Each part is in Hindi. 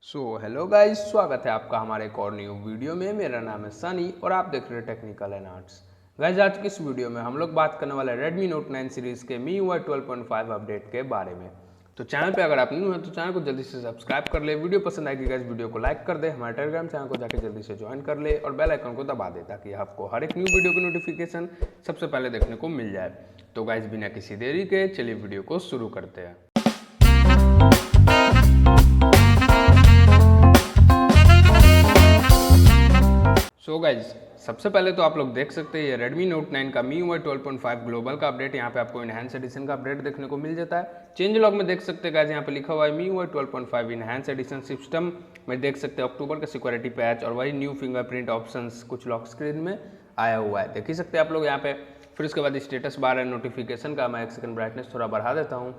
हेलो गाइस, स्वागत है आपका हमारे एक और न्यू वीडियो में। मेरा नाम है सनी और आप देख रहे हैं टेक्निकल एंड आर्ट्स। गाइस, आज की इस वीडियो में हम लोग बात करने वाले हैं रेडमी नोट 9 सीरीज़ के MIUI 12.5 अपडेट के बारे में। तो चैनल पे अगर आप न्यू हैं तो चैनल को जल्दी से सब्सक्राइब कर ले। वीडियो पसंद आएगी गाइस, वीडियो को लाइक कर दे, हमारे टेलीग्राम चैनल को जाकर जल्दी से ज्वाइन कर ले और बेल आइकन को दबा दे ताकि आपको हर एक न्यू वीडियो की नोटिफिकेशन सबसे पहले देखने को मिल जाए। तो गाइस, बिना किसी देरी के चलिए वीडियो को शुरू करते हैं। गाइज, सबसे पहले तो आप लोग देख सकते हैं ये Redmi Note 9 का MIUI 12.5 ग्लोबल का अपडेट। यहाँ पे आपको इनहैंस एडिशन का अपडेट देखने को मिल जाता है। चेंज लॉग में देख सकते हैं गाइज, यहाँ पे लिखा हुआ है MIUI 12.5 इनहैंस एडिशन। सिस्टम में देख सकते हैं अक्टूबर का सिक्योरिटी पैच और वही न्यू फिंगरप्रिंट ऑप्शंस कुछ लॉक स्क्रीन में आया हुआ है, देख ही सकते हैं आप लोग यहाँ पे। फिर उसके बाद स्टेटस बार है नोटिफिकेशन का। मैं 1 सेकंड ब्राइटनेस थोड़ा बढ़ा देता हूँ,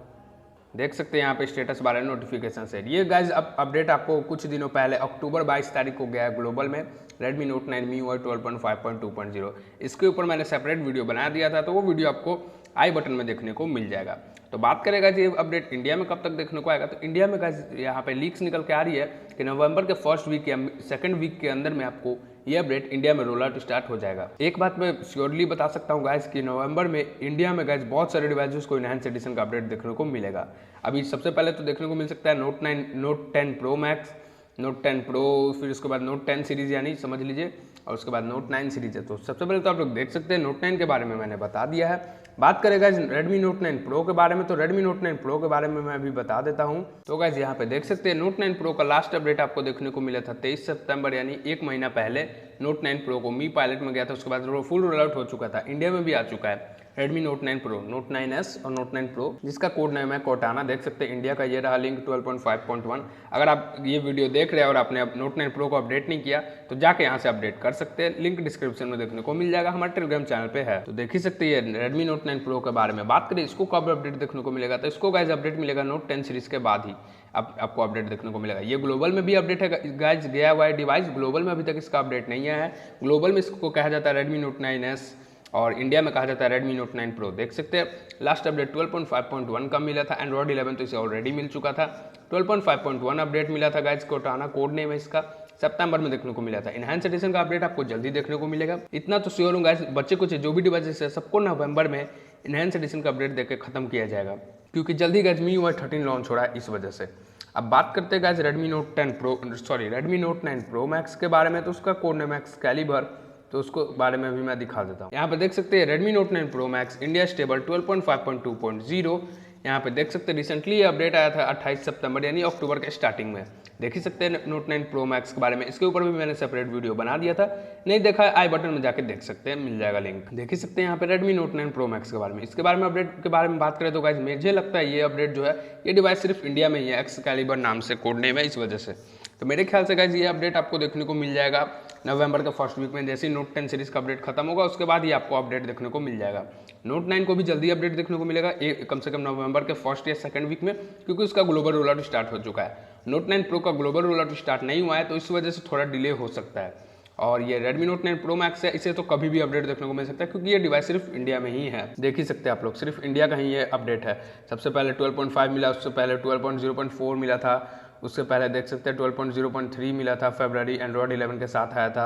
देख सकते हैं यहाँ पे स्टेटस बार है नोटिफिकेशन से। ये गाइज अपडेट आपको कुछ दिनों पहले अक्टूबर 22 तारीख को गया है ग्लोबल में Redmi Note 9 MIUI 12.5.2.0। इसके ऊपर मैंने सेपरेट वीडियो बना दिया था, तो वो वीडियो आपको आई बटन में देखने को मिल जाएगा। तो बात करेगा जी अपडेट इंडिया में कब तक देखने को आएगा, तो इंडिया में गाइज यहाँ पे लीक्स निकल के आ रही है कि नवंबर के फर्स्ट वीक या सेकंड वीक के अंदर में आपको ये अपडेट इंडिया में रोल आउट स्टार्ट हो जाएगा। एक बात मैं श्योरली बता सकता हूँ गाइज कि नवंबर में इंडिया में गाइज बहुत सारे डिवाइसेस को इनहैंस एडिशन का अपडेट देखने को मिलेगा। अभी सबसे पहले तो देखने को मिल सकता है note 10 pro max, note 10 pro, फिर उसके बाद नोट 10 सीरीज यानी समझ लीजिए, और उसके बाद नोट 9 सीरीज है। तो सबसे पहले तो आप लोग देख सकते हैं नोट 9 के बारे में मैंने बता दिया है। बात करेगा Redmi Note 9 Pro के बारे में, तो Redmi Note 9 Pro के बारे में मैं अभी बता देता हूं। तो गाइज यहाँ पे देख सकते हैं Note 9 Pro का लास्ट अपडेट आपको देखने को मिला था 23 सितंबर, यानी एक महीना पहले Note 9 Pro को मी पायलट में गया था। उसके बाद फुल रोल आउट हो चुका था, इंडिया में भी आ चुका है Redmi Note 9 Pro, Note 9S और Note 9 Pro, जिसका कोड नेम है कोटाना। देख सकते हैं इंडिया का ये रहा लिंक 12.5.1। अगर आप ये वीडियो देख रहे हैं और आपने Note 9 Pro को अपडेट नहीं किया तो जाके यहाँ से अपडेट कर सकते हैं, लिंक डिस्क्रिप्शन में देखने को मिल जाएगा, हमारे टेलीग्राम चैनल पे है। तो देख ही सकते हैं Redmi Note 9 Pro के बारे में। बात करें इसको कब अपडेट देखने को मिलेगा, तो इसको गाइज अपडेट मिलेगा Note 10 सीरीज के बाद ही आपको अपडेट देखने को मिलेगा। ये ग्लोबल में भी अपडेट है गाइज, गया हुआ है डिवाइस, ग्लोबल में अभी तक इसका अपडेट नहीं आया है। ग्लोबल में इसको कहा जाता है Redmi Note 9S और इंडिया में कहा जाता है Redmi Note 9 Pro। देख सकते हैं लास्ट अपडेट 12.5.1 का मिला था, एंड्रॉइड 11 तो इसे ऑलरेडी मिल चुका था। 12.5.1 अपडेट मिला था गाइज, कोटाना कोड नेम है इसका, सितंबर में देखने को मिला था। इनहैंस एडिशन का अपडेट आपको जल्दी देखने को मिलेगा, इतना तो श्योर हूँ गाइज। बच्चे कुछ जो भी डिवाइसेस है सबको नवंबर में इनहैंस एडिशन का अपडेट देकर खत्म किया जाएगा, क्योंकि जल्दी गाइज MIUI 13 लॉन्च हो रहा है इस वजह से। अब बात करते हैं guys Redmi Note 9 Pro Max के बारे में, तो उसका कोड नेम है एक्सकैलिबर, तो उसको बारे में भी मैं दिखा देता हूँ। यहाँ पे देख सकते हैं Redmi Note 9 Pro Max India stable 12.5.2.0। यहाँ पे देख सकते हैं रिसेंटली ये अपडेट आया था 28 सितंबर यानी अक्टूबर के स्टार्टिंग में। देख ही सकते हैं Note 9 Pro Max के बारे में, इसके ऊपर भी मैंने सेपरेट वीडियो बना दिया था, नहीं देखा है आई बटन में जाके देख सकते हैं, मिल जाएगा लिंक। देख ही सकते हैं यहाँ पे Redmi Note 9 Pro Max के बारे में। इसके बारे में अपडेट के बारे में बात करें तो गाइज मुझे लगता है ये अपडेट जो है ये डिवाइस सिर्फ इंडिया में ही है, एक्सकैलिबर नाम से कोड नेम है, इस वजह से। तो मेरे ख्याल से गाइज ये अपडेट आपको देखने को मिल जाएगा नवंबर के फर्स्ट वीक में। जैसे ही Note 10 सीरीज का अपडेट खत्म होगा उसके बाद ही आपको अपडेट देखने को मिल जाएगा। Note 9 को भी जल्दी अपडेट देखने को मिलेगा, कम से कम नवंबर के फर्स्ट या सेकंड वीक में, क्योंकि उसका ग्लोबल रोल आउट स्टार्ट हो चुका है। Note 9 Pro का ग्लोबल रोल आउट स्टार्ट नहीं हुआ है, तो इस वजह से थोड़ा डिले हो सकता है। और ये Redmi Note 9 Pro Max है, इसे तो कभी भी अपडेट देखने को मिल सकता है, क्योंकि ये डिवाइस सिर्फ इंडिया में ही है। देख ही सकते हैं आप लोग, सिर्फ इंडिया का ही ये अपडेट है। सबसे पहले 12.5 मिला, उससे पहले 12.0.4 मिला था, उससे पहले देख सकते हैं 12.0.3 मिला था, फरवरी एंड्रॉइड 11 के साथ आया था,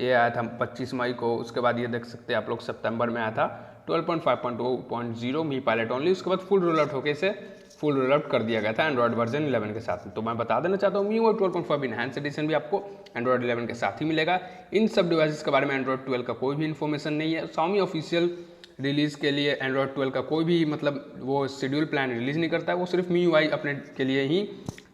ये आया था 25 मई को। उसके बाद ये देख सकते हैं आप लोग सितंबर में आया था 12.5.2.0 मी पायलट ओनली। उसके बाद फुल रोल आउट होकर इसे फुल रोल आउट कर दिया गया था एंड्रॉइड वर्जन 11 के साथ। तो मैं बता देना चाहता हूँ MIUI 12.5 इनहैंस एडिशन भी आपको एंड्रॉइड 11 के साथ ही मिलेगा। इन सब डिवाइसेस के बारे में एंड्रॉइड 12 का कोई भी इन्फॉर्मेशन नहीं है। Xiaomi ऑफिशियल रिलीज़ के लिए एंड्रॉइड 12 का कोई भी मतलब वो शेड्यूल प्लान रिलीज़ नहीं करता है, वो सिर्फ MIUI अपने के लिए ही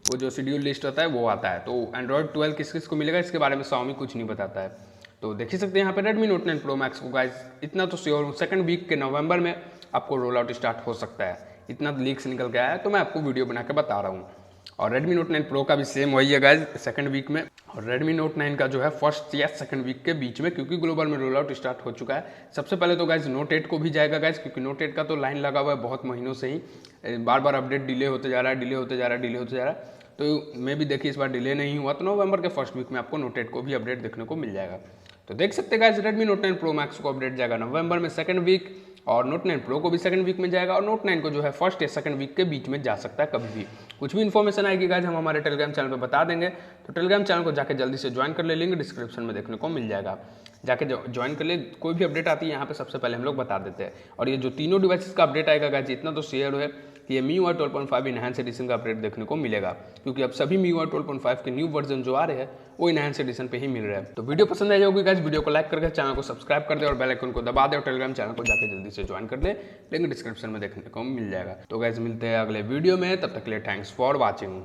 वो जो शेड्यूल लिस्ट होता है वो आता है। तो एंड्रॉइड 12 किस किस को मिलेगा इसके बारे में Xiaomi कुछ नहीं बताता है। तो देख ही सकते हैं यहाँ पे Redmi Note 9 Pro Max को गाइज इतना तो श्योर हूँ सेकंड वीक के नवंबर में आपको रोल आउट स्टार्ट हो सकता है, इतना लीक्स निकल के आया है, तो मैं आपको वीडियो बना के बता रहा हूँ। और Redmi Note 9 Pro का भी सेम वही है गाइज, सेकंड वीक में। और Redmi Note 9 का जो है फर्स्ट या सेकंड वीक के बीच में, क्योंकि ग्लोबल में रोल आउट स्टार्ट हो चुका है। सबसे पहले तो गाइज Note 8 को भी जाएगा गाइज, क्योंकि Note 8 का तो लाइन लगा हुआ है बहुत महीनों से ही, बार बार अपडेट डिले होते जा रहा है, तो मैं भी देखिए इस बार डिले नहीं हुआ, तो नवंबर के फर्स्ट वीक में आपको Note 8 को भी अपडेट देखने को मिल जाएगा। तो देख सकते हैं guys Redmi Note 9 Pro Max को अपडेट जाएगा नवंबर में सेकंड वीक, और नोट 9 प्रो को भी सेकंड वीक में जाएगा और नोट 9 को जो है फर्स्ट या सेकंड वीक के बीच में जा सकता है कभी भी। कुछ भी इन्फॉर्मेशन आएगी गाइस हम हमारे टेलीग्राम चैनल पर बता देंगे, तो टेलीग्राम चैनल को जाके जल्दी से ज्वाइन कर ले, लिंक डिस्क्रिप्शन में देखने को मिल जाएगा, जाके ज्वाइन कर ले। कोई भी अपडेट आती है यहाँ पे सबसे पहले हम लोग बता देते हैं। और ये जो तीनों डिवाइसेस का अपडेट आएगा गाइस इतना तो शेयर है कि ये MIUI 12.5 इनहैंस एडिशन का अपडेट देखने को मिलेगा, क्योंकि अब सभी MIUI 12.5 के न्यू वर्जन जो आ रहे हैं वो इनहैंस एडिशन पे ही मिल रहा है। तो वीडियो पसंद आ जाएगी गाइस, वीडियो को लाइक करके चैनल को सब्सक्राइब कर दे और बेल आइकन को दबा दे और टेलीग्राम चैनल को जाके जल्दी से ज्वाइन कर ले, लिंक डिस्क्रिप्शन में देखने को मिल जाएगा। तो गाइस मिलते हैं अगले वीडियो में, तब तक के लिए थैंक्स फॉर वॉचिंग।